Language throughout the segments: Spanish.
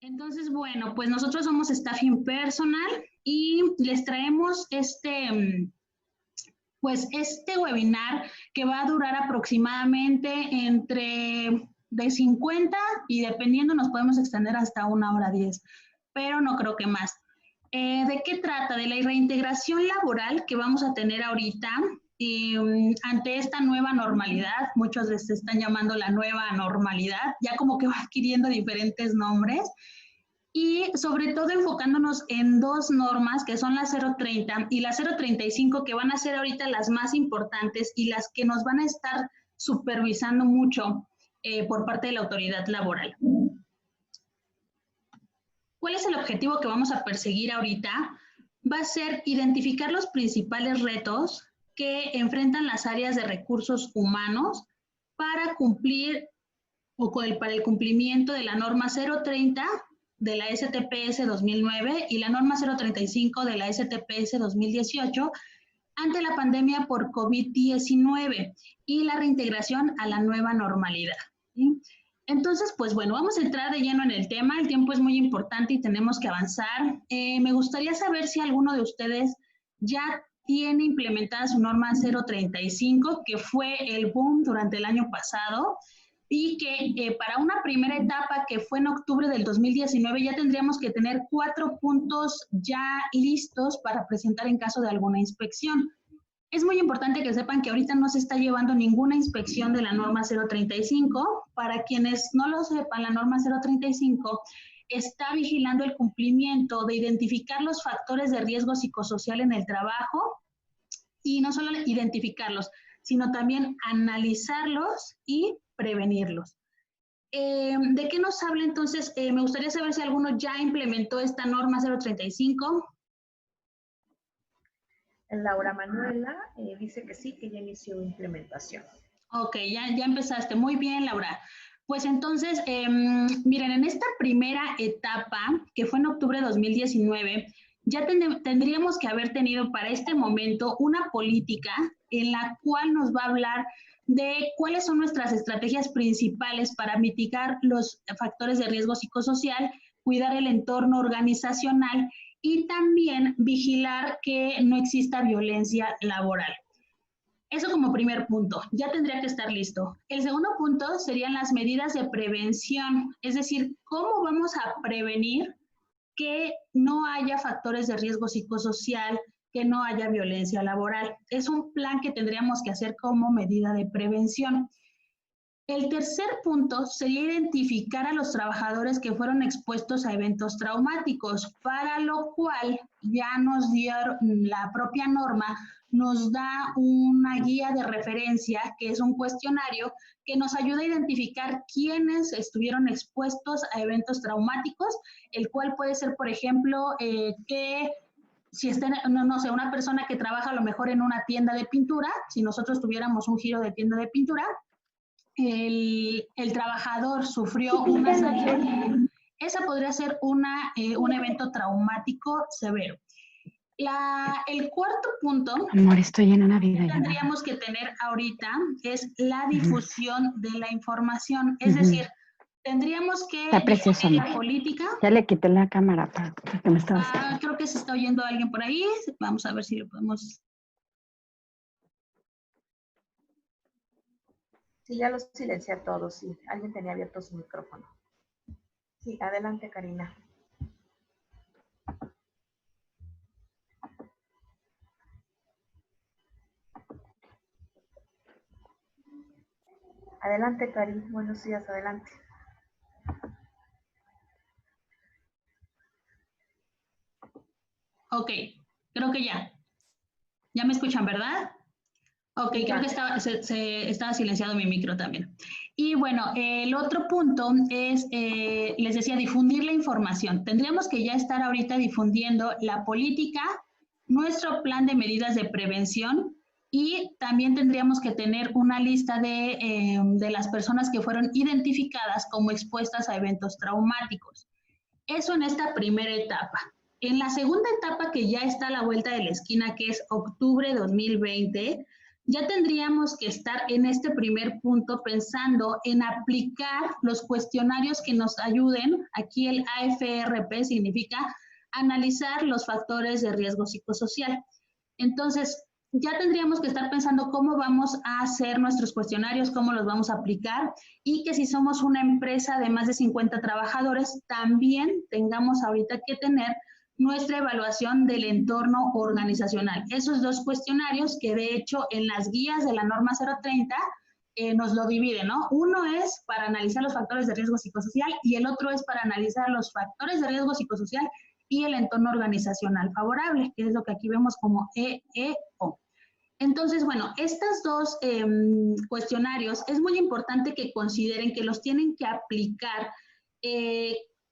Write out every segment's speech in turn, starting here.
Entonces, bueno, pues nosotros somos Staffing Personal y les traemos pues este webinar que va a durar aproximadamente entre de 50 y dependiendo nos podemos extender hasta 1 hora 10, pero no creo que más. ¿De qué trata? De la reintegración laboral que vamos a tener ahorita ante esta nueva normalidad. Muchos les están llamando la nueva normalidad, ya como que va adquiriendo diferentes nombres. Y sobre todo enfocándonos en dos normas que son la 030 y la 035, que van a ser ahorita las más importantes y las que nos van a estar supervisando mucho por parte de la autoridad laboral. ¿Cuál es el objetivo que vamos a perseguir ahorita? Va a ser identificar los principales retos que enfrentan las áreas de recursos humanos para cumplir o para el cumplimiento de la norma 030 de la STPS 2009 y la norma 035 de la STPS 2018 ante la pandemia por COVID-19 y la reintegración a la nueva normalidad, ¿sí? Entonces, pues bueno, vamos a entrar de lleno en el tema. El tiempo es muy importante y tenemos que avanzar. Me gustaría saber si alguno de ustedes ya tiene implementada su norma 035, que fue el boom durante el año pasado, y que para una primera etapa que fue en octubre del 2019 ya tendríamos que tener 4 puntos ya listos para presentar en caso de alguna inspección. Es muy importante que sepan que ahorita no se está llevando ninguna inspección de la norma 035. Para quienes no lo sepan, la norma 035 está vigilando el cumplimiento de identificar los factores de riesgo psicosocial en el trabajo y no solo identificarlos, sino también analizarlos y prevenirlos. ¿De qué nos habla entonces? Me gustaría saber si alguno ya implementó esta norma 035. Laura Manuela dice que sí, que ya inició implementación. Ok, ya empezaste. Muy bien, Laura. Pues entonces, miren, en esta primera etapa, que fue en octubre de 2019, ya tendríamos que haber tenido para este momento una política en la cual nos va a hablar de cuáles son nuestras estrategias principales para mitigar los factores de riesgo psicosocial, cuidar el entorno organizacional y también vigilar que no exista violencia laboral. Eso como primer punto, ya tendría que estar listo. El segundo punto serían las medidas de prevención, es decir, cómo vamos a prevenir que no haya factores de riesgo psicosocial, que no haya violencia laboral. Es un plan que tendríamos que hacer como medida de prevención. El tercer punto sería identificar a los trabajadores que fueron expuestos a eventos traumáticos, para lo cual ya nos dio la propia norma, nos da una guía de referencia, que es un cuestionario que nos ayuda a identificar quiénes estuvieron expuestos a eventos traumáticos, el cual puede ser, por ejemplo, que si está, no sé, una persona que trabaja a lo mejor en una tienda de pintura, si nosotros tuviéramos un giro de tienda de pintura, el trabajador sufrió una salida, esa podría ser un evento traumático severo. El cuarto punto, amor, estoy en una vida que tendríamos que tener ahorita es la difusión de la información, es decir, tendríamos que difundir la política. Ya le quité la cámara para que me estaba haciendo. Creo que se está oyendo alguien por ahí, vamos a ver si lo podemos. Sí, ya los silencié a todos, sí. Alguien tenía abierto su micrófono. Sí, adelante, Karina. Adelante, Karina. Buenos días, adelante. Ok, creo que ya. ¿Ya me escuchan, verdad? Ok, creo que estaba silenciado mi micro también. Y bueno, el otro punto es, les decía, difundir la información. Tendríamos que ya estar ahorita difundiendo la política, nuestro plan de medidas de prevención y también tendríamos que tener una lista de las personas que fueron identificadas como expuestas a eventos traumáticos. Eso en esta primera etapa. En la segunda etapa, que ya está a la vuelta de la esquina, que es octubre de 2020, ya tendríamos que estar en este primer punto pensando en aplicar los cuestionarios que nos ayuden. Aquí el AFRP significa analizar los factores de riesgo psicosocial. Entonces, ya tendríamos que estar pensando cómo vamos a hacer nuestros cuestionarios, cómo los vamos a aplicar, y que si somos una empresa de más de 50 trabajadores, también tengamos ahorita que tener nuestra evaluación del entorno organizacional. Esos dos cuestionarios que de hecho en las guías de la norma 030 nos lo dividen, ¿no? Uno es para analizar los factores de riesgo psicosocial y el otro es para analizar los factores de riesgo psicosocial y el entorno organizacional favorable, que es lo que aquí vemos como EEO. Entonces, bueno, estos dos cuestionarios es muy importante que consideren que los tienen que aplicar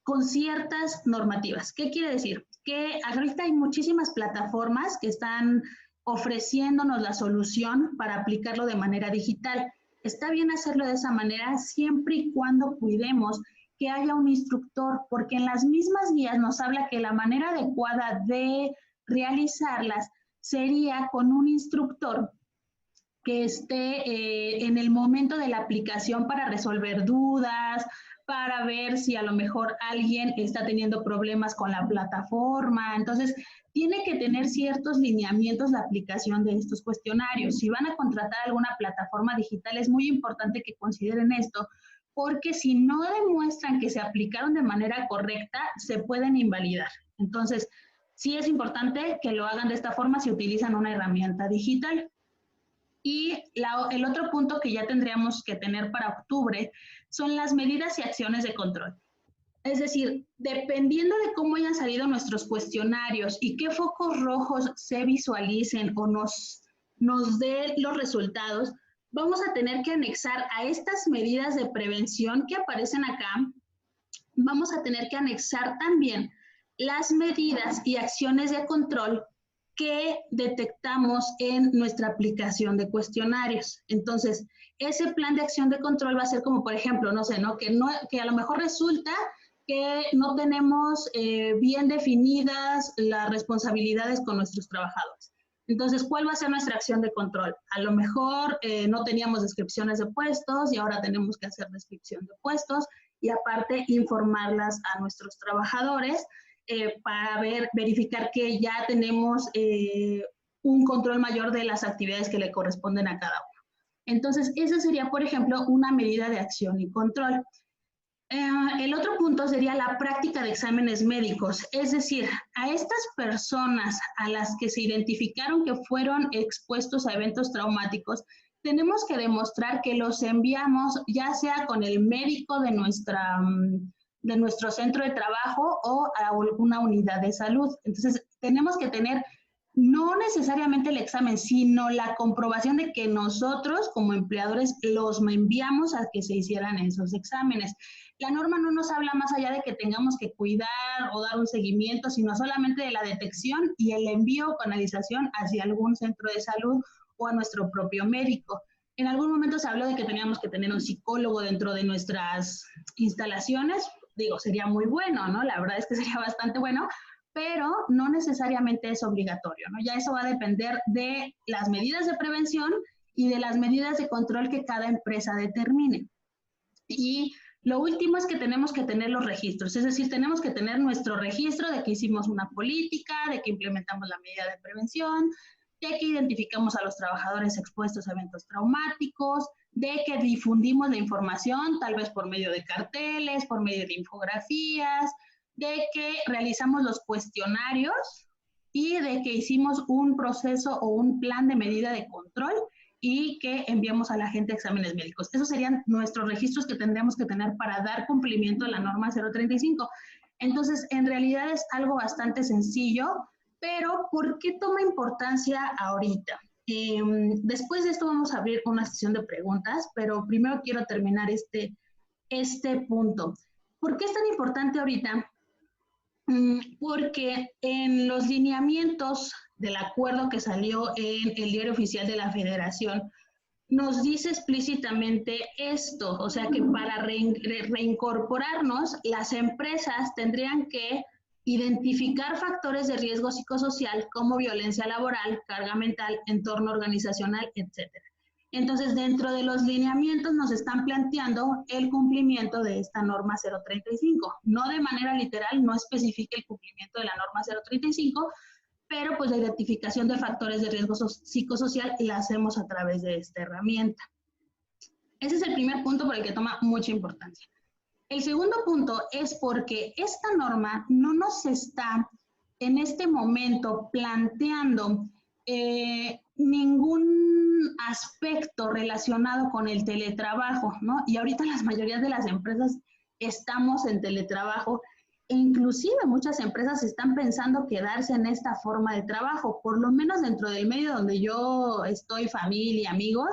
con ciertas normativas. ¿Qué quiere decir? Que ahorita hay muchísimas plataformas que están ofreciéndonos la solución para aplicarlo de manera digital. Está bien hacerlo de esa manera siempre y cuando cuidemos que haya un instructor, porque en las mismas guías nos habla que la manera adecuada de realizarlas sería con un instructor que esté en el momento de la aplicación para resolver dudas, para ver si a lo mejor alguien está teniendo problemas con la plataforma. Entonces, tiene que tener ciertos lineamientos la aplicación de estos cuestionarios. Si van a contratar alguna plataforma digital, es muy importante que consideren esto, porque si no demuestran que se aplicaron de manera correcta, se pueden invalidar. Entonces, sí es importante que lo hagan de esta forma si utilizan una herramienta digital. Y el otro punto que ya tendríamos que tener para octubre son las medidas y acciones de control. Es decir, dependiendo de cómo hayan salido nuestros cuestionarios y qué focos rojos se visualicen o nos dé los resultados, vamos a tener que anexar a estas medidas de prevención que aparecen acá, vamos a tener que anexar también las medidas y acciones de control que detectamos en nuestra aplicación de cuestionarios. Entonces, ese plan de acción de control va a ser como, por ejemplo, no sé, ¿no? Que a lo mejor resulta que no tenemos bien definidas las responsabilidades con nuestros trabajadores. Entonces, ¿cuál va a ser nuestra acción de control? A lo mejor no teníamos descripciones de puestos y ahora tenemos que hacer descripción de puestos y aparte informarlas a nuestros trabajadores para verificar que ya tenemos un control mayor de las actividades que le corresponden a cada uno. Entonces, esa sería, por ejemplo, una medida de acción y control. El otro punto sería la práctica de exámenes médicos, es decir, a estas personas a las que se identificaron que fueron expuestos a eventos traumáticos, tenemos que demostrar que los enviamos ya sea con el médico de nuestro centro de trabajo o a alguna unidad de salud. Entonces, tenemos que tener no necesariamente el examen, sino la comprobación de que nosotros como empleadores los enviamos a que se hicieran esos exámenes. La norma no nos habla más allá de que tengamos que cuidar o dar un seguimiento, sino solamente de la detección y el envío o canalización hacia algún centro de salud o a nuestro propio médico. En algún momento se habló de que teníamos que tener un psicólogo dentro de nuestras instalaciones. Digo, sería muy bueno, ¿no? La verdad es que sería bastante bueno, pero no necesariamente es obligatorio, ¿no? Ya eso va a depender de las medidas de prevención y de las medidas de control que cada empresa determine. Y lo último es que tenemos que tener los registros, es decir, tenemos que tener nuestro registro de que hicimos una política, de que implementamos la medida de prevención, de que identificamos a los trabajadores expuestos a eventos traumáticos, de que difundimos la información, tal vez por medio de carteles, por medio de infografías, de que realizamos los cuestionarios y de que hicimos un proceso o un plan de medida de control y que enviamos a la gente exámenes médicos. Esos serían nuestros registros que tendríamos que tener para dar cumplimiento a la norma 035. Entonces, en realidad es algo bastante sencillo, pero ¿por qué toma importancia ahorita? Después de esto vamos a abrir una sesión de preguntas, pero primero quiero terminar este punto. ¿Por qué es tan importante ahorita? Porque en los lineamientos del acuerdo que salió en el Diario Oficial de la Federación, nos dice explícitamente esto, o sea que para reincorporarnos, las empresas tendrían que identificar factores de riesgo psicosocial como violencia laboral, carga mental, entorno organizacional, etc. Entonces, dentro de los lineamientos nos están planteando el cumplimiento de esta norma 035. No de manera literal, no especifica el cumplimiento de la norma 035, pero pues la identificación de factores de riesgo psicosocial la hacemos a través de esta herramienta. Ese es el primer punto por el que toma mucha importancia. El segundo punto es porque esta norma no nos está en este momento planteando ningún aspecto relacionado con el teletrabajo, ¿no? Y ahorita la mayoría de las empresas estamos en teletrabajo e inclusive muchas empresas están pensando quedarse en esta forma de trabajo, por lo menos dentro del medio donde yo estoy, familia, amigos.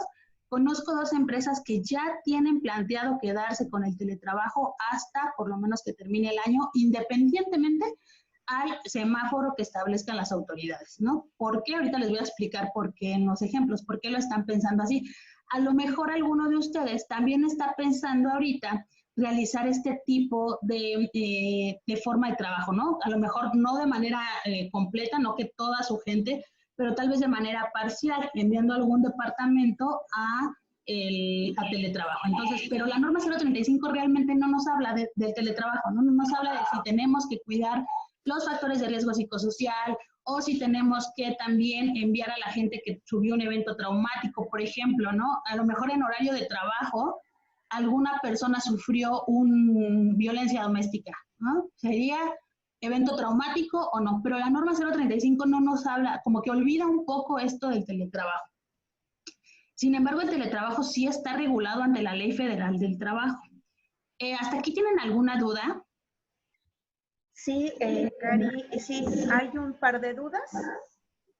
Conozco 2 empresas que ya tienen planteado quedarse con el teletrabajo hasta por lo menos que termine el año, independientemente al semáforo que establezcan las autoridades, ¿no? ¿Por qué? Ahorita les voy a explicar por qué en los ejemplos, por qué lo están pensando así. A lo mejor alguno de ustedes también está pensando ahorita realizar este tipo de forma de trabajo, ¿no? A lo mejor no de manera completa, no que toda su gente, pero tal vez de manera parcial, enviando algún departamento a teletrabajo. Entonces, pero la norma 035 realmente no nos habla del teletrabajo, ¿no? Nos habla de si tenemos que cuidar los factores de riesgo psicosocial o si tenemos que también enviar a la gente que subió un evento traumático, por ejemplo, ¿no? A lo mejor en horario de trabajo alguna persona sufrió una violencia doméstica, ¿no? Sería evento traumático o no, pero la norma 035 no nos habla, como que olvida un poco esto del teletrabajo. Sin embargo, el teletrabajo sí está regulado ante la Ley Federal del Trabajo. ¿Hasta aquí tienen alguna duda? Sí, Cari, sí, hay un par de dudas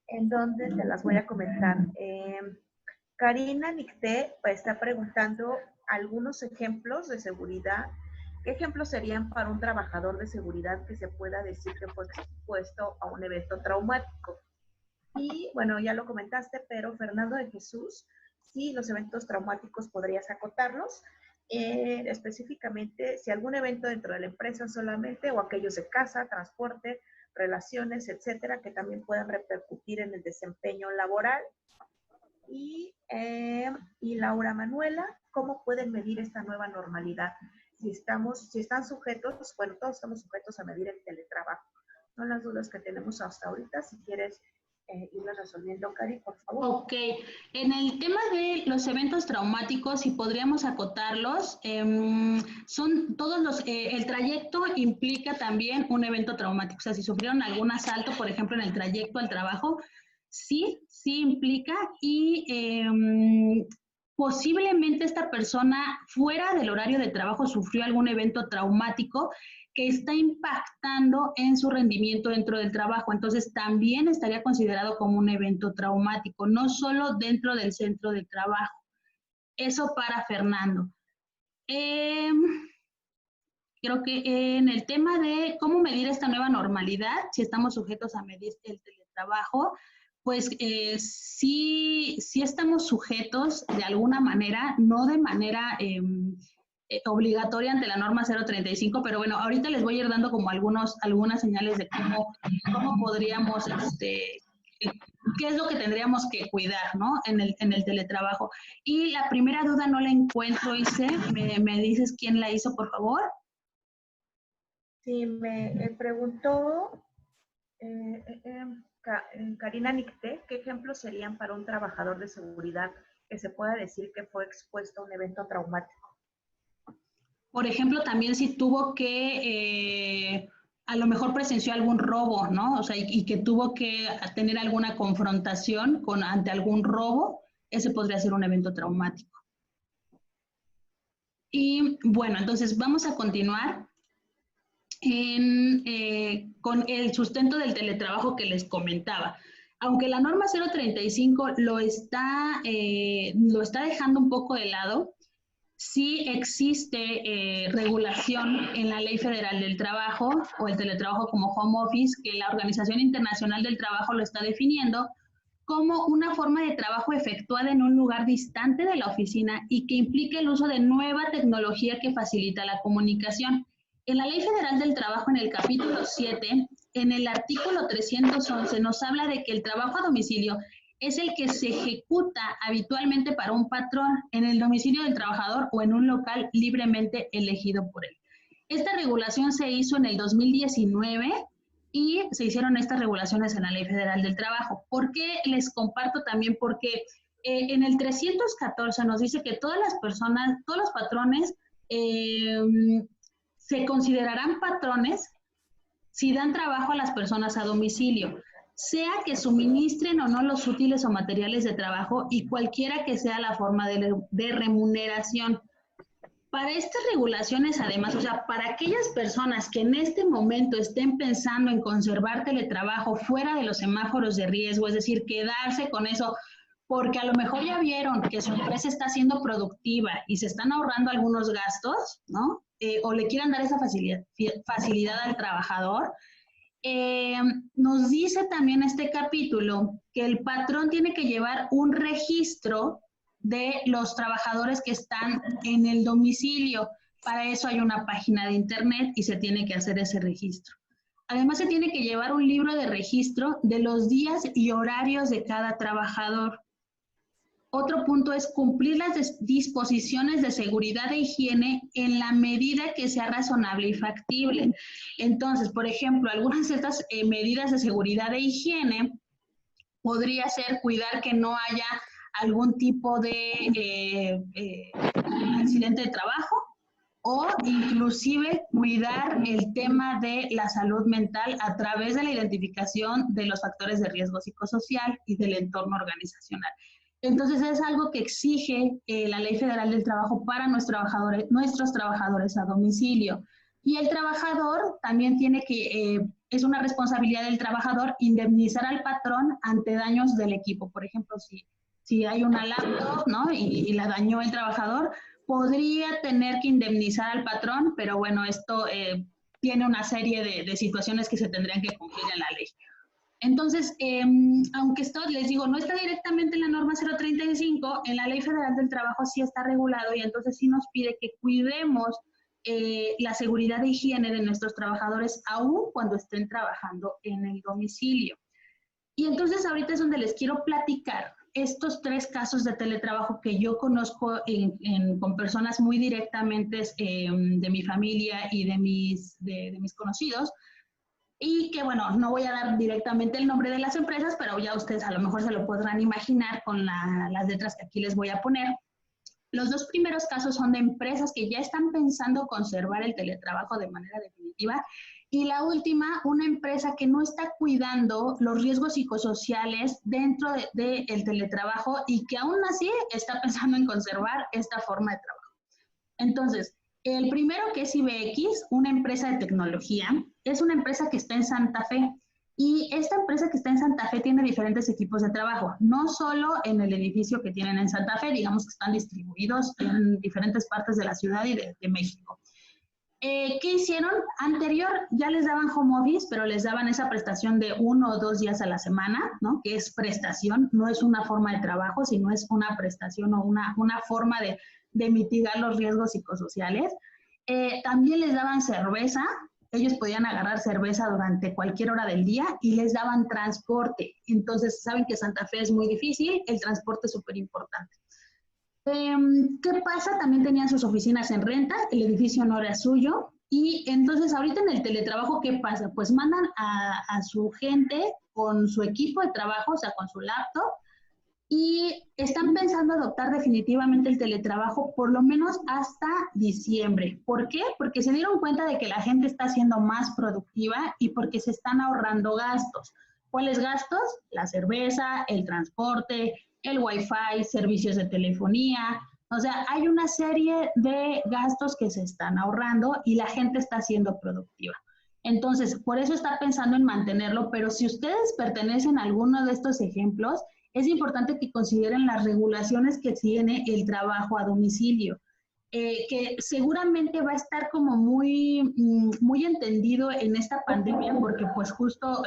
en donde te las voy a comentar. Karina Nicté está preguntando algunos ejemplos de seguridad. ¿Qué ejemplos serían para un trabajador de seguridad que se pueda decir que fue expuesto a un evento traumático? Y bueno, ya lo comentaste, pero Fernando de Jesús, sí, los eventos traumáticos podrías acotarlos. Específicamente, si algún evento dentro de la empresa solamente o aquellos de casa, transporte, relaciones, etcétera, que también puedan repercutir en el desempeño laboral. Y Laura Manuela, ¿cómo pueden medir esta nueva normalidad? Si están sujetos, bueno, todos estamos sujetos a medir el teletrabajo. Son las dudas que tenemos hasta ahorita. Si quieres irlas resolviendo, Cari, por favor. Ok, en el tema de los eventos traumáticos, si podríamos acotarlos, son todos el trayecto implica también un evento traumático. O sea, si sufrieron algún asalto, por ejemplo, en el trayecto al trabajo, sí implica y posiblemente esta persona fuera del horario de trabajo sufrió algún evento traumático que está impactando en su rendimiento dentro del trabajo. Entonces, también estaría considerado como un evento traumático, no solo dentro del centro de trabajo. Eso para Fernando. Creo que en el tema de cómo medir esta nueva normalidad, si estamos sujetos a medir el teletrabajo, pues sí estamos sujetos de alguna manera, no de manera obligatoria ante la norma 035, pero bueno, ahorita les voy a ir dando como algunas señales de cómo podríamos, qué es lo que tendríamos que cuidar, ¿no? En el teletrabajo. Y la primera duda no la encuentro, Ise, ¿me dices quién la hizo, por favor? Sí, me preguntó Karina Nicté, ¿qué ejemplos serían para un trabajador de seguridad que se pueda decir que fue expuesto a un evento traumático? Por ejemplo, también si tuvo que, a lo mejor presenció algún robo, ¿no? O sea, y que tuvo que tener alguna confrontación ante algún robo, ese podría ser un evento traumático. Y bueno, entonces vamos a continuar con el sustento del teletrabajo que les comentaba. Aunque la norma 035 lo está dejando un poco de lado, sí existe regulación en la Ley Federal del Trabajo o el teletrabajo como home office, que la Organización Internacional del Trabajo lo está definiendo como una forma de trabajo efectuada en un lugar distante de la oficina y que implica el uso de nueva tecnología que facilita la comunicación. En la Ley Federal del Trabajo, en el capítulo 7, en el artículo 311, nos habla de que el trabajo a domicilio es el que se ejecuta habitualmente para un patrón en el domicilio del trabajador o en un local libremente elegido por él. Esta regulación se hizo en el 2019 y se hicieron estas regulaciones en la Ley Federal del Trabajo. ¿Por qué les comparto también? Porque en el 314 nos dice que todas las personas, todos los patrones se considerarán patrones si dan trabajo a las personas a domicilio, sea que suministren o no los útiles o materiales de trabajo y cualquiera que sea la forma de remuneración. Para estas regulaciones, además, o sea, para aquellas personas que en este momento estén pensando en conservar teletrabajo fuera de los semáforos de riesgo, es decir, quedarse con eso, porque a lo mejor ya vieron que su empresa está siendo productiva y se están ahorrando algunos gastos, ¿no? O le quieran dar esa facilidad al trabajador. Nos dice también este capítulo que el patrón tiene que llevar un registro de los trabajadores que están en el domicilio. Para eso hay una página de internet y se tiene que hacer ese registro. Además, se tiene que llevar un libro de registro de los días y horarios de cada trabajador. Otro punto es cumplir las disposiciones de seguridad e higiene en la medida que sea razonable y factible. Entonces, por ejemplo, algunas de estas medidas de seguridad e higiene podría ser cuidar que no haya algún tipo de accidente de trabajo o inclusive cuidar el tema de la salud mental a través de la identificación de los factores de riesgo psicosocial y del entorno organizacional. Entonces es algo que exige la Ley Federal del Trabajo para nuestros trabajadores a domicilio. Y el trabajador también tiene que, es una responsabilidad del trabajador indemnizar al patrón ante daños del equipo. Por ejemplo, si hay una laptop, ¿no? y la dañó el trabajador, podría tener que indemnizar al patrón, pero bueno, esto tiene una serie de situaciones que se tendrían que cumplir en la ley. Entonces, aunque esto, les digo, no está directamente en la norma 035, en la Ley Federal del Trabajo sí está regulado y entonces sí nos pide que cuidemos la seguridad e higiene de nuestros trabajadores aún cuando estén trabajando en el domicilio. Y entonces ahorita es donde les quiero platicar estos 3 casos de teletrabajo que yo conozco con personas muy directamente de mi familia y de mis conocidos. Y que, bueno, no voy a dar directamente el nombre de las empresas, pero ya ustedes a lo mejor se lo podrán imaginar con las letras que aquí les voy a poner. Los 2 primeros casos son de empresas que ya están pensando conservar el teletrabajo de manera definitiva. Y la última, una empresa que no está cuidando los riesgos psicosociales dentro del teletrabajo y que aún así está pensando en conservar esta forma de trabajo. Entonces, el primero, que es IBX, una empresa de tecnología, es una empresa que está en Santa Fe. Y esta empresa que está en Santa Fe tiene diferentes equipos de trabajo, no solo en el edificio que tienen en Santa Fe, digamos que están distribuidos en diferentes partes de la ciudad y de México. ¿Qué hicieron? Anterior ya les daban home office, pero les daban esa prestación de 1 o 2 días a la semana, ¿no? Que es prestación, no es una forma de trabajo, sino es una prestación o una forma de mitigar los riesgos psicosociales. También les daban cerveza, ellos podían agarrar cerveza durante cualquier hora del día y les daban transporte. Entonces, saben que Santa Fe es muy difícil, el transporte es súper importante. ¿Qué pasa? También tenían sus oficinas en renta, el edificio no era suyo, y entonces ahorita en el teletrabajo, ¿qué pasa? Pues mandan a su gente con su equipo de trabajo, o sea, con su laptop, y están pensando adoptar definitivamente el teletrabajo por lo menos hasta diciembre. ¿Por qué? Porque se dieron cuenta de que la gente está siendo más productiva y porque se están ahorrando gastos. ¿Cuáles gastos? La cerveza, el transporte, el wifi, servicios de telefonía. O sea, hay una serie de gastos que se están ahorrando y la gente está siendo productiva. Entonces, por eso está pensando en mantenerlo, pero si ustedes pertenecen a alguno de estos ejemplos, es importante que consideren las regulaciones que tiene el trabajo a domicilio, que seguramente va a estar como muy entendido en esta pandemia, porque pues justo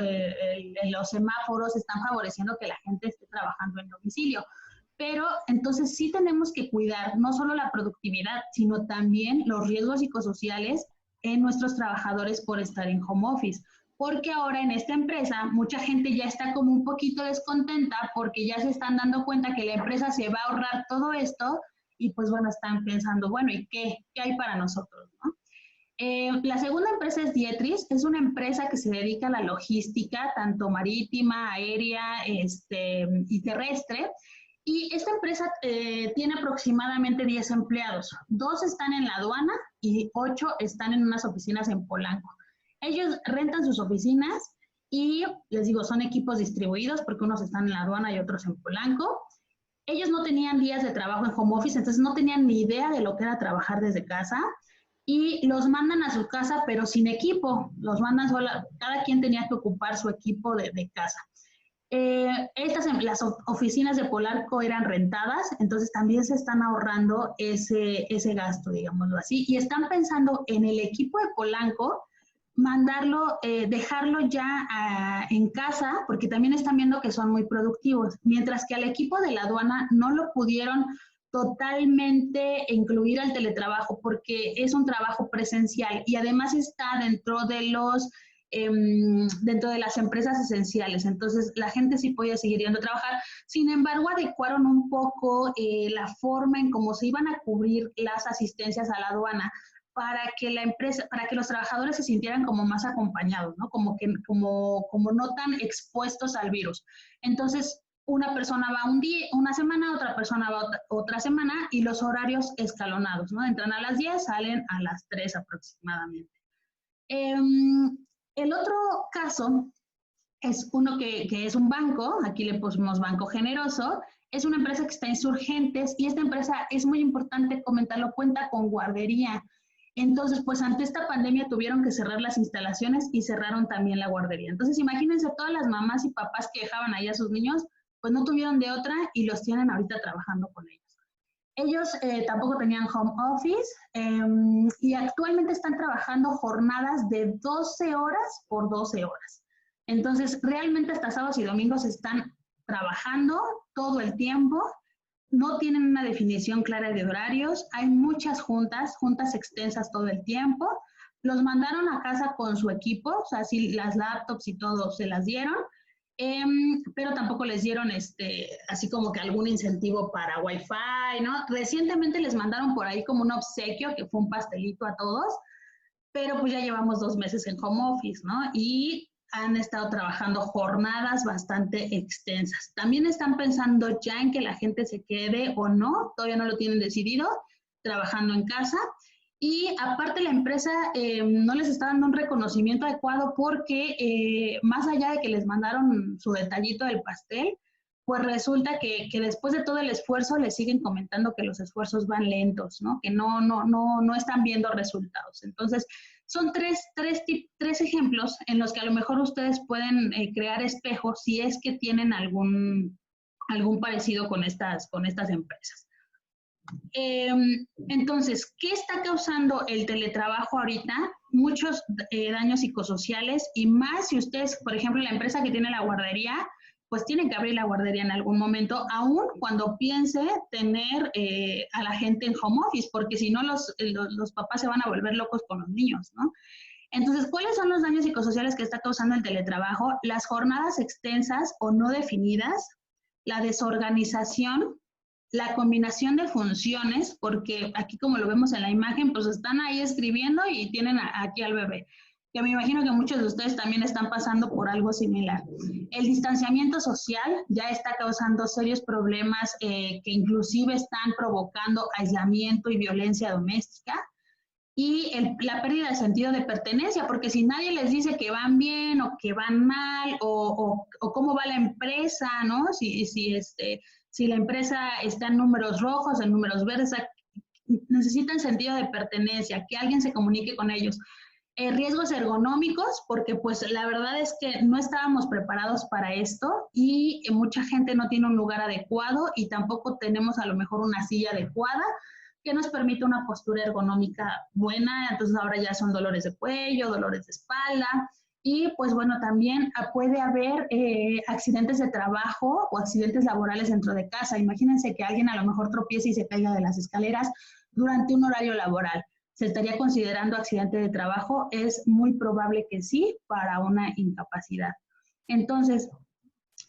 los semáforos están favoreciendo que la gente esté trabajando en domicilio. Pero entonces sí tenemos que cuidar no solo la productividad, sino también los riesgos psicosociales en nuestros trabajadores por estar en home office. Porque ahora en esta empresa mucha gente ya está como un poquito descontenta porque ya se están dando cuenta que la empresa se va a ahorrar todo esto y pues bueno, están pensando, bueno, ¿y qué hay para nosotros, no? La segunda empresa es Dietrich, es una empresa que se dedica a la logística, tanto marítima, aérea y terrestre. Y esta empresa tiene aproximadamente 10 empleados. 2 están en la aduana y 8 están en unas oficinas en Polanco. Ellos rentan sus oficinas y, les digo, son equipos distribuidos porque unos están en la aduana y otros en Polanco. Ellos no tenían días de trabajo en home office, entonces no tenían ni idea de lo que era trabajar desde casa. Y los mandan a su casa, pero sin equipo. Los mandan sola, cada quien tenía que ocupar su equipo de casa. Las oficinas de Polanco eran rentadas, entonces también se están ahorrando ese gasto, digámoslo así. Y están pensando en el equipo de Polanco, mandarlo, dejarlo ya en casa, porque también están viendo que son muy productivos. Mientras que al equipo de la aduana no lo pudieron totalmente incluir al teletrabajo porque es un trabajo presencial y además está dentro de las empresas esenciales, entonces la gente sí podía seguir yendo a trabajar. Sin embargo, adecuaron un poco la forma en cómo se iban a cubrir las asistencias a la aduana para que los trabajadores se sintieran como más acompañados, ¿no? Como no tan expuestos al virus. Entonces, una persona va un día, una semana, otra persona va otra semana y los horarios escalonados, ¿no? Entran a las 10, salen a las 3 aproximadamente. El otro caso es uno que es un banco, aquí le pusimos Banco Generoso, es una empresa que está en Insurgentes y esta empresa es muy importante comentarlo, cuenta con guardería. Entonces, pues ante esta pandemia tuvieron que cerrar las instalaciones y cerraron también la guardería. Entonces, imagínense todas las mamás y papás que dejaban ahí a sus niños, pues no tuvieron de otra y los tienen ahorita trabajando con ellos. Ellos tampoco tenían home office y actualmente están trabajando jornadas de 12 horas por 12 horas. Entonces, realmente hasta sábados y domingos están trabajando todo el tiempo, no tienen una definición clara de horarios, hay muchas juntas extensas todo el tiempo, los mandaron a casa con su equipo, o sea, sí, las laptops y todo se las dieron, pero tampoco les dieron así como que algún incentivo para Wi-Fi, ¿no? Recientemente les mandaron por ahí como un obsequio, que fue un pastelito a todos, pero pues ya llevamos 2 meses en home office, ¿no? Y han estado trabajando jornadas bastante extensas. También están pensando ya en que la gente se quede o no, todavía no lo tienen decidido, trabajando en casa. Y aparte la empresa no les está dando un reconocimiento adecuado porque más allá de que les mandaron su detallito del pastel, pues resulta que después de todo el esfuerzo les siguen comentando que los esfuerzos van lentos, ¿no? Que no están viendo resultados. Entonces, son tres ejemplos en los que a lo mejor ustedes pueden crear espejos si es que tienen algún parecido con estas empresas. Entonces, ¿qué está causando el teletrabajo ahorita? Muchos daños psicosociales y más si ustedes, por ejemplo, la empresa que tiene la guardería, pues tienen que abrir la guardería en algún momento, aun cuando piense tener a la gente en home office, porque si no los papás se van a volver locos con los niños, ¿no? Entonces, ¿cuáles son los daños psicosociales que está causando el teletrabajo? Las jornadas extensas o no definidas, la desorganización, la combinación de funciones, porque aquí como lo vemos en la imagen, pues están ahí escribiendo y tienen aquí al bebé, que me imagino que muchos de ustedes también están pasando por algo similar. El distanciamiento social ya está causando serios problemas que inclusive están provocando aislamiento y violencia doméstica. Y la pérdida de sentido de pertenencia, porque si nadie les dice que van bien o que van mal o cómo va la empresa, ¿no? Si la empresa está en números rojos, en números verdes, necesitan sentido de pertenencia, que alguien se comunique con ellos. Riesgos ergonómicos, porque pues la verdad es que no estábamos preparados para esto y mucha gente no tiene un lugar adecuado y tampoco tenemos a lo mejor una silla adecuada que nos permite una postura ergonómica buena, entonces ahora ya son dolores de cuello, dolores de espalda, y pues bueno, también puede haber accidentes de trabajo o accidentes laborales dentro de casa. Imagínense que alguien a lo mejor tropiece y se caiga de las escaleras durante un horario laboral. ¿se estaría considerando accidente de trabajo? Es muy probable que sí, para una incapacidad. Entonces,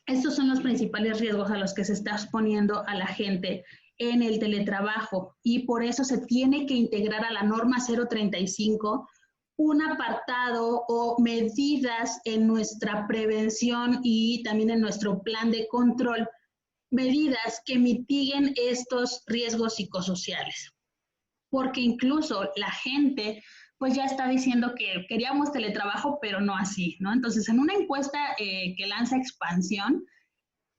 estos son los principales riesgos a los que se está exponiendo a la gente en el teletrabajo, y por eso se tiene que integrar a la norma 035 un apartado o medidas en nuestra prevención y también en nuestro plan de control, medidas que mitiguen estos riesgos psicosociales. Porque incluso la gente pues ya está diciendo que queríamos teletrabajo, pero no así, ¿no? Entonces, en una encuesta que lanza Expansión,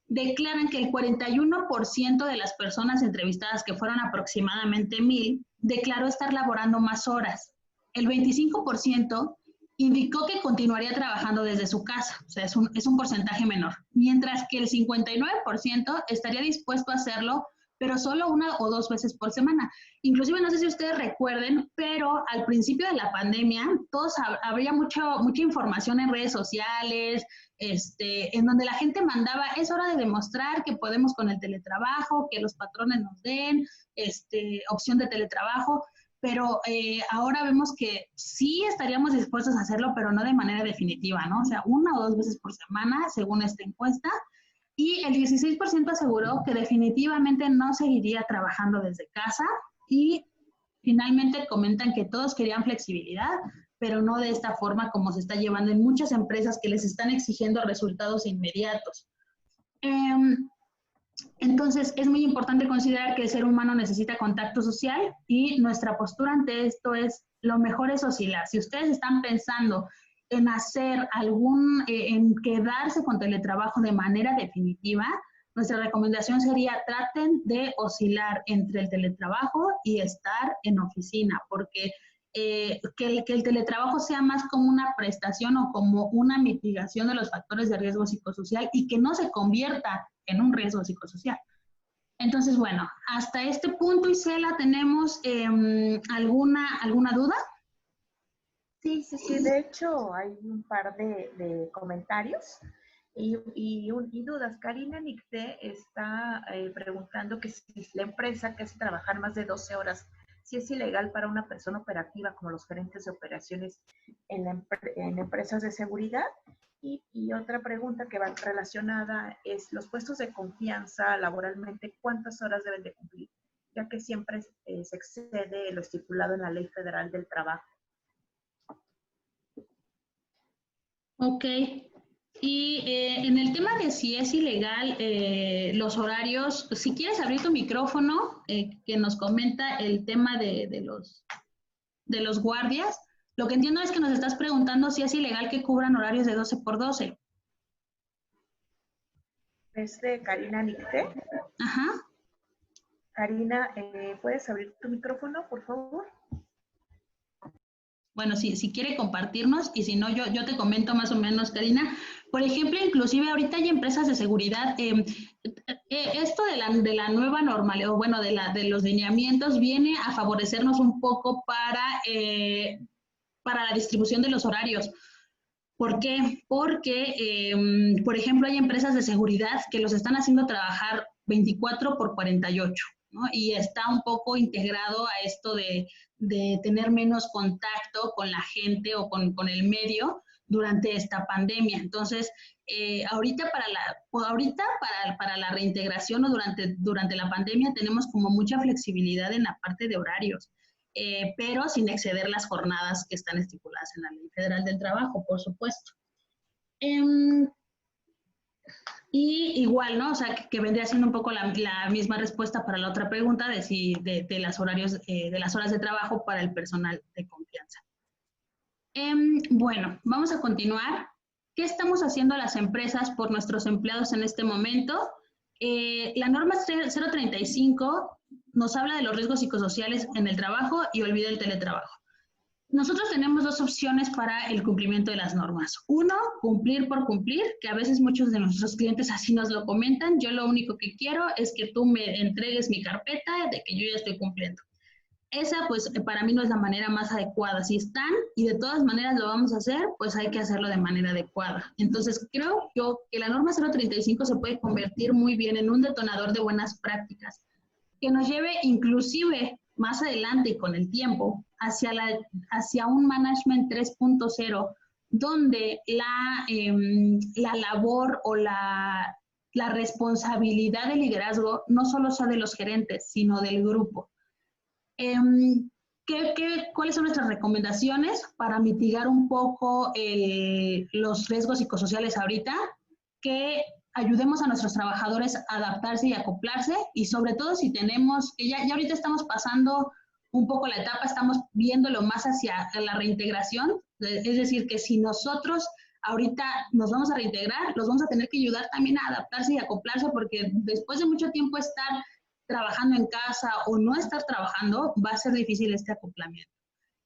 declaran que el 41% de las personas entrevistadas, que fueron aproximadamente 1,000, declaró estar laborando más horas. El 25% indicó que continuaría trabajando desde su casa, o sea, es un porcentaje menor, mientras que el 59% estaría dispuesto a hacerlo, pero solo 1 o 2 veces por semana. Inclusive, no sé si ustedes recuerden, pero al principio de la pandemia, había mucha información en redes sociales, en donde la gente mandaba, es hora de demostrar que podemos con el teletrabajo, que los patrones nos den opción de teletrabajo, pero ahora vemos que sí estaríamos dispuestos a hacerlo, pero no de manera definitiva, ¿no? O sea, 1 o 2 veces por semana, según esta encuesta, y el 16% aseguró que definitivamente no seguiría trabajando desde casa, y finalmente comentan que todos querían flexibilidad, pero no de esta forma como se está llevando en muchas empresas que les están exigiendo resultados inmediatos. Entonces, es muy importante considerar que el ser humano necesita contacto social, y nuestra postura ante esto es: lo mejor es oscilar. Si ustedes están pensando en hacer en quedarse con teletrabajo de manera definitiva, nuestra recomendación sería: traten de oscilar entre el teletrabajo y estar en oficina, porque que el teletrabajo sea más como una prestación o como una mitigación de los factores de riesgo psicosocial, y que no se convierta en un riesgo psicosocial. Entonces, bueno, hasta este punto, Isela, ¿tenemos alguna duda? Sí. De hecho, hay un par de comentarios y dudas. Karina Nicté está preguntando que si la empresa que hace trabajar más de 12 horas, si es ilegal para una persona operativa como los gerentes de operaciones en empresas de seguridad. Y otra pregunta que va relacionada es: los puestos de confianza laboralmente, ¿cuántas horas deben de cumplir? Ya que siempre se excede lo estipulado en la Ley Federal del Trabajo. Ok. Y en el tema de si es ilegal los horarios, si quieres abrir tu micrófono, que nos comenta el tema de los guardias. Lo que entiendo es que nos estás preguntando si es ilegal que cubran horarios de 12 por 12. ¿Es de Karina Nicté? Ajá. Karina, ¿puedes abrir tu micrófono, por favor? Bueno, si quiere compartirnos, y si no, yo te comento más o menos, Karina. Por ejemplo, inclusive ahorita hay empresas de seguridad, esto de la nueva normalidad, o bueno, de los lineamientos, viene a favorecernos un poco para la distribución de los horarios. ¿Por qué? Porque, por ejemplo, hay empresas de seguridad que los están haciendo trabajar 24 por 48, ¿no? Y está un poco integrado a esto de tener menos contacto con la gente o con el medio durante esta pandemia. Entonces, ahorita para la reintegración o durante la pandemia tenemos como mucha flexibilidad en la parte de horarios. Pero sin exceder las jornadas que están estipuladas en la Ley Federal del Trabajo, por supuesto. Y igual, ¿no? O sea, que vendría siendo un poco la misma respuesta para la otra pregunta de las horas de trabajo para el personal de confianza. Bueno, vamos a continuar. ¿Qué estamos haciendo las empresas por nuestros empleados en este momento? La norma 035 nos habla de los riesgos psicosociales en el trabajo y olvida el teletrabajo. Nosotros tenemos 2 opciones para el cumplimiento de las normas. 1, cumplir por cumplir, que a veces muchos de nuestros clientes así nos lo comentan. Yo lo único que quiero es que tú me entregues mi carpeta de que yo ya estoy cumpliendo. Esa, pues, para mí no es la manera más adecuada. Si están y de todas maneras lo vamos a hacer, pues hay que hacerlo de manera adecuada. Entonces, creo yo que la norma 035 se puede convertir muy bien en un detonador de buenas prácticas, que nos lleve inclusive más adelante y con el tiempo hacia un management 3.0, donde la labor o la responsabilidad de liderazgo no solo sea de los gerentes, sino del grupo. ¿Cuáles son nuestras recomendaciones para mitigar un poco los riesgos psicosociales ahorita? Que ayudemos a nuestros trabajadores a adaptarse y acoplarse, y sobre todo si tenemos, ya ahorita estamos pasando un poco la etapa, estamos viéndolo más hacia la reintegración, es decir, que si nosotros ahorita nos vamos a reintegrar, los vamos a tener que ayudar también a adaptarse y acoplarse, porque después de mucho tiempo estar trabajando en casa o no estar trabajando, va a ser difícil este acoplamiento.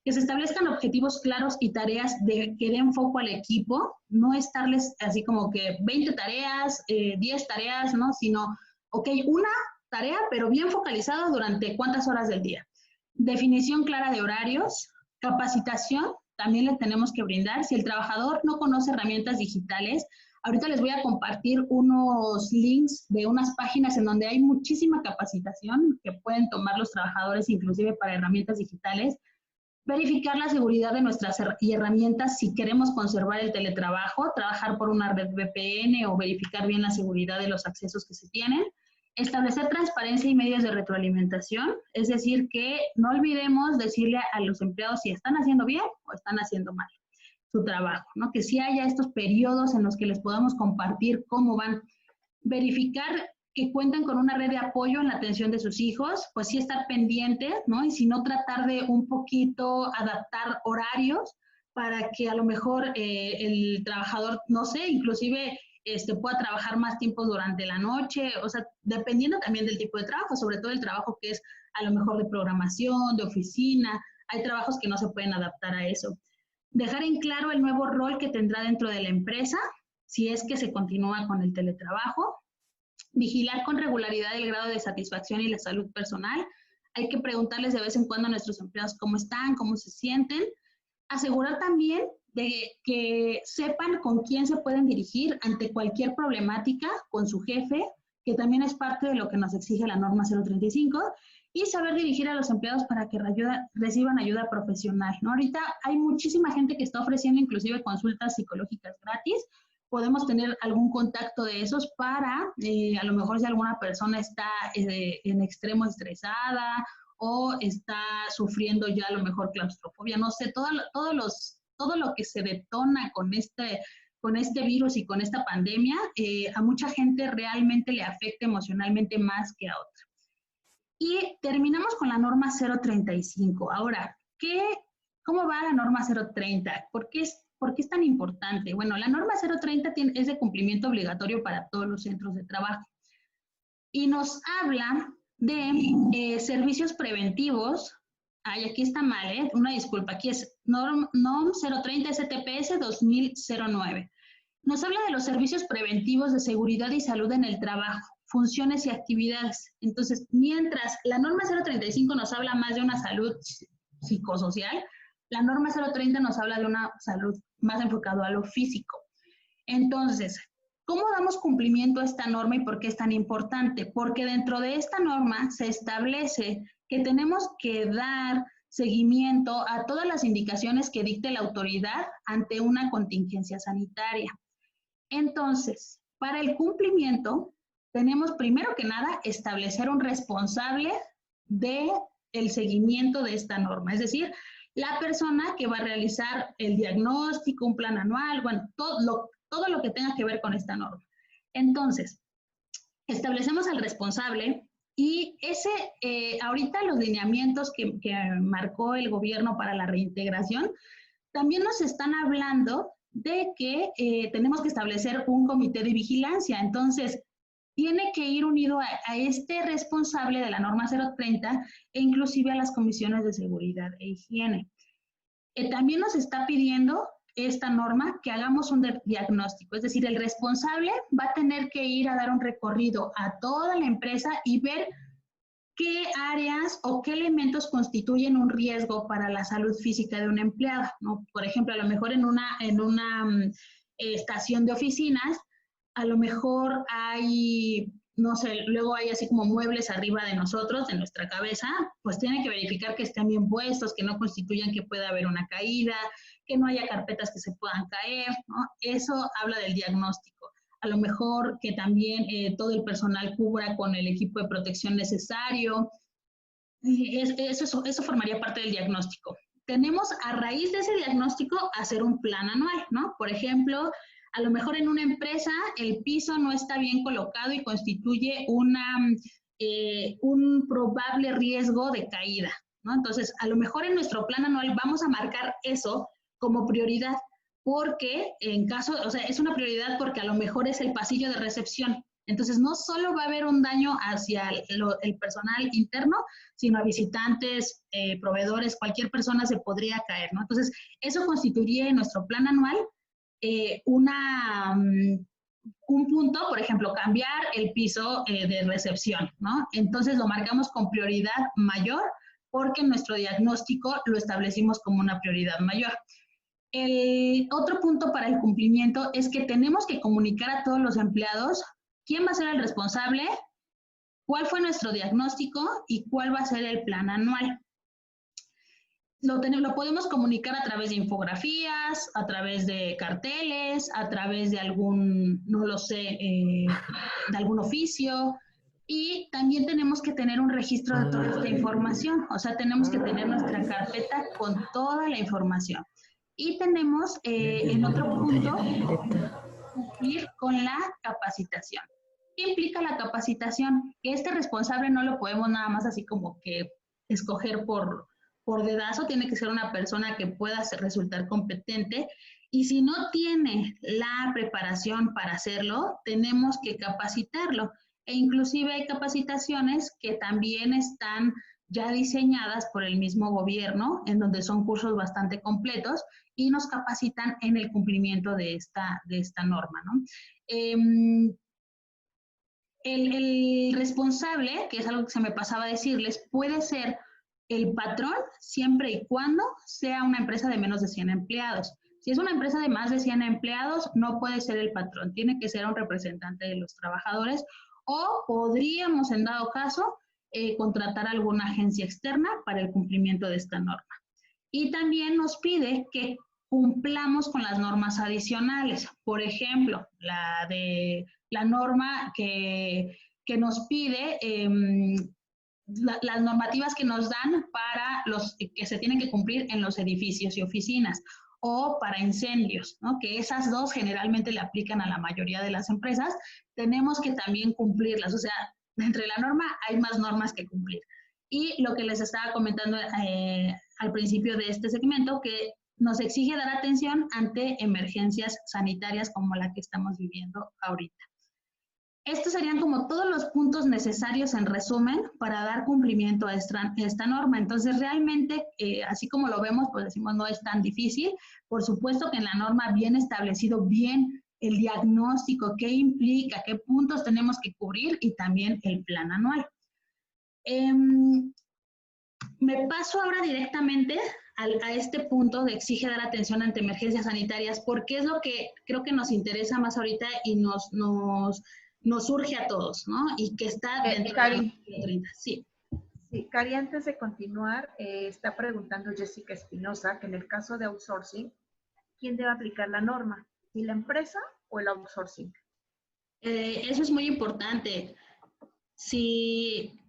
Que se establezcan objetivos claros y tareas que den foco al equipo, no estarles así como que 20 tareas, 10 tareas, ¿no? Sino, ok, una tarea, pero bien focalizada durante cuántas horas del día. Definición clara de horarios, capacitación, también le tenemos que brindar. Si el trabajador no conoce herramientas digitales, ahorita les voy a compartir unos links de unas páginas en donde hay muchísima capacitación que pueden tomar los trabajadores, inclusive para herramientas digitales. Verificar la seguridad de nuestras herramientas si queremos conservar el teletrabajo, trabajar por una red VPN o verificar bien la seguridad de los accesos que se tienen. Establecer transparencia y medios de retroalimentación, es decir, que no olvidemos decirle a los empleados si están haciendo bien o están haciendo mal su trabajo, ¿no? Que sí haya estos periodos en los que les podamos compartir cómo van. Verificar que cuentan con una red de apoyo en la atención de sus hijos, pues sí estar pendientes, ¿no? Y si no, tratar de un poquito adaptar horarios para que a lo mejor el trabajador, no sé, inclusive pueda trabajar más tiempo durante la noche, o sea, dependiendo también del tipo de trabajo, sobre todo el trabajo que es a lo mejor de programación, de oficina, hay trabajos que no se pueden adaptar a eso. Dejar en claro el nuevo rol que tendrá dentro de la empresa, si es que se continúa con el teletrabajo. Vigilar con regularidad el grado de satisfacción y la salud personal. Hay que preguntarles de vez en cuando a nuestros empleados cómo están, cómo se sienten. Asegurar también de que sepan con quién se pueden dirigir ante cualquier problemática, con su jefe, que también es parte de lo que nos exige la norma 035, y saber dirigir a los empleados para que reciban ayuda profesional, ¿no? Ahorita hay muchísima gente que está ofreciendo inclusive consultas psicológicas gratis. Podemos tener algún contacto de esos para, a lo mejor si alguna persona está en extremo estresada o está sufriendo ya a lo mejor claustrofobia, no sé, todo lo que se detona con este virus y con esta pandemia, a mucha gente realmente le afecta emocionalmente más que a otra. Y terminamos con la norma 035. Ahora, ¿cómo va la norma 030? ¿Por qué es tan importante? Bueno, la norma 030 es de cumplimiento obligatorio para todos los centros de trabajo y nos habla de servicios preventivos. Ay, aquí está mal, una disculpa, aquí es NOM 030 STPS 2009. Nos habla de los servicios preventivos de seguridad y salud en el trabajo, funciones y actividades. Entonces, mientras la norma 035 nos habla más de una salud psicosocial, la norma 030 nos habla de una salud más enfocada a lo físico. Entonces, ¿cómo damos cumplimiento a esta norma y por qué es tan importante? Porque dentro de esta norma se establece que tenemos que dar seguimiento a todas las indicaciones que dicte la autoridad ante una contingencia sanitaria. Entonces, para el cumplimiento, tenemos primero que nada establecer un responsable del seguimiento de esta norma, es decir, la persona que va a realizar el diagnóstico, un plan anual, bueno, todo lo que tenga que ver con esta norma. Entonces, establecemos al responsable y ahorita los lineamientos que marcó el gobierno para la reintegración también nos están hablando de que tenemos que establecer un comité de vigilancia. Entonces, tiene que ir unido a este responsable de la norma 030 e inclusive a las comisiones de seguridad e higiene. También nos está pidiendo esta norma que hagamos un diagnóstico, es decir, el responsable va a tener que ir a dar un recorrido a toda la empresa y ver qué áreas o qué elementos constituyen un riesgo para la salud física de una empleada, ¿no? Por ejemplo, a lo mejor en una estación de oficinas, a lo mejor hay no sé, luego hay así como muebles arriba de nosotros, de nuestra cabeza, pues tiene que verificar que estén bien puestos, que no constituyan que pueda haber una caída, que no haya carpetas que se puedan caer, ¿no? Eso habla del diagnóstico. A lo mejor que también todo el personal cubra con el equipo de protección necesario. Eso formaría parte del diagnóstico. Tenemos a raíz de ese diagnóstico hacer un plan anual, ¿no? Por ejemplo, a lo mejor en una empresa el piso no está bien colocado y constituye un probable riesgo de caída, ¿no? Entonces, a lo mejor en nuestro plan anual vamos a marcar eso como prioridad, porque en caso, o sea, es una prioridad porque a lo mejor es el pasillo de recepción. Entonces, no solo va a haber un daño hacia el personal interno, sino a visitantes, proveedores, cualquier persona se podría caer, ¿no? Entonces, eso constituiría en nuestro plan anual un punto, por ejemplo, cambiar el piso de recepción, ¿no? Entonces lo marcamos con prioridad mayor porque en nuestro diagnóstico lo establecimos como una prioridad mayor. El otro punto para el cumplimiento es que tenemos que comunicar a todos los empleados quién va a ser el responsable, cuál fue nuestro diagnóstico y cuál va a ser el plan anual. Lo podemos comunicar a través de infografías, a través de carteles, a través de algún, no lo sé, de algún oficio. Y también tenemos que tener un registro de toda esta información. O sea, tenemos que tener nuestra carpeta con toda la información. Y tenemos, en otro punto, cumplir con la capacitación. ¿Qué implica la capacitación? Que este responsable no lo podemos nada más así como que escoger por dedazo, tiene que ser una persona que pueda resultar competente, y si no tiene la preparación para hacerlo, tenemos que capacitarlo. E inclusive hay capacitaciones que también están ya diseñadas por el mismo gobierno, en donde son cursos bastante completos y nos capacitan en el cumplimiento de esta norma, ¿no? El responsable, que es algo que se me pasaba a decirles, puede ser el patrón siempre y cuando sea una empresa de menos de 100 empleados. Si es una empresa de más de 100 empleados, no puede ser el patrón, tiene que ser un representante de los trabajadores, o podríamos, en dado caso, contratar alguna agencia externa para el cumplimiento de esta norma. Y también nos pide que cumplamos con las normas adicionales. Por ejemplo, la norma que nos pide las normativas que nos dan para los que se tienen que cumplir en los edificios y oficinas, o para incendios, ¿no? Que esas dos generalmente le aplican a la mayoría de las empresas. Tenemos que también cumplirlas, o sea, entre la norma hay más normas que cumplir. Y lo que les estaba comentando al principio de este segmento, que nos exige dar atención ante emergencias sanitarias como la que estamos viviendo ahorita. Estos serían como todos los puntos necesarios en resumen para dar cumplimiento a esta norma. Entonces, realmente, así como lo vemos, pues decimos no es tan difícil. Por supuesto que en la norma viene establecido bien el diagnóstico, qué implica, qué puntos tenemos que cubrir y también el plan anual. Me paso ahora directamente a este punto de exige dar atención ante emergencias sanitarias, porque es lo que creo que nos interesa más ahorita y nos surge a todos, ¿no? Y que está dentro Cari, de 30. Sí. Sí, Cari, antes de continuar, está preguntando Jessica Espinosa que en el caso de outsourcing, ¿quién debe aplicar la norma? ¿Si la empresa o el outsourcing? Eso es muy importante. Si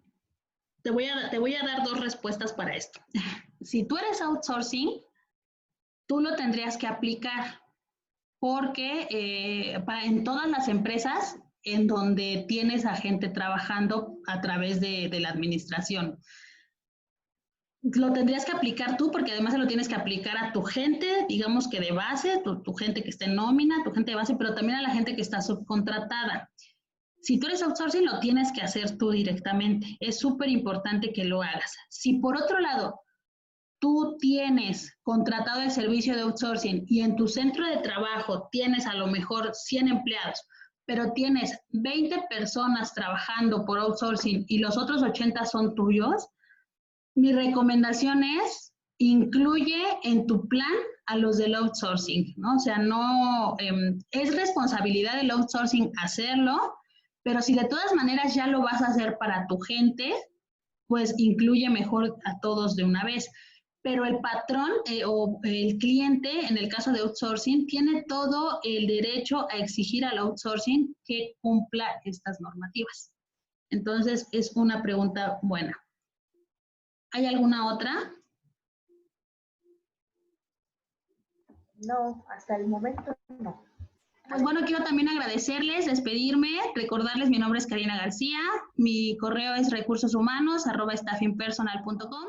te voy a dar dos respuestas para esto. Si tú eres outsourcing, tú lo tendrías que aplicar, porque en todas las empresas en donde tienes a gente trabajando a través de la administración, lo tendrías que aplicar tú, porque además se lo tienes que aplicar a tu gente, digamos que de base, tu gente que está en nómina, tu gente de base, pero también a la gente que está subcontratada. Si tú eres outsourcing, lo tienes que hacer tú directamente. Es súper importante que lo hagas. Si por otro lado, tú tienes contratado el servicio de outsourcing y en tu centro de trabajo tienes a lo mejor 100 empleados, pero tienes 20 personas trabajando por outsourcing y los otros 80 son tuyos, mi recomendación es incluye en tu plan a los del outsourcing, ¿no? O sea, no es responsabilidad del outsourcing hacerlo, Pero si de todas maneras ya lo vas a hacer para tu gente, pues incluye mejor a todos de una vez. Pero el patrón o el cliente, en el caso de outsourcing, tiene todo el derecho a exigir al outsourcing que cumpla estas normativas. Entonces, es una pregunta buena. ¿Hay alguna otra? No, hasta el momento no. Pues bueno, quiero también agradecerles, despedirme, recordarles, mi nombre es Karina García, mi correo es recursoshumanos@staffingpersonal.com.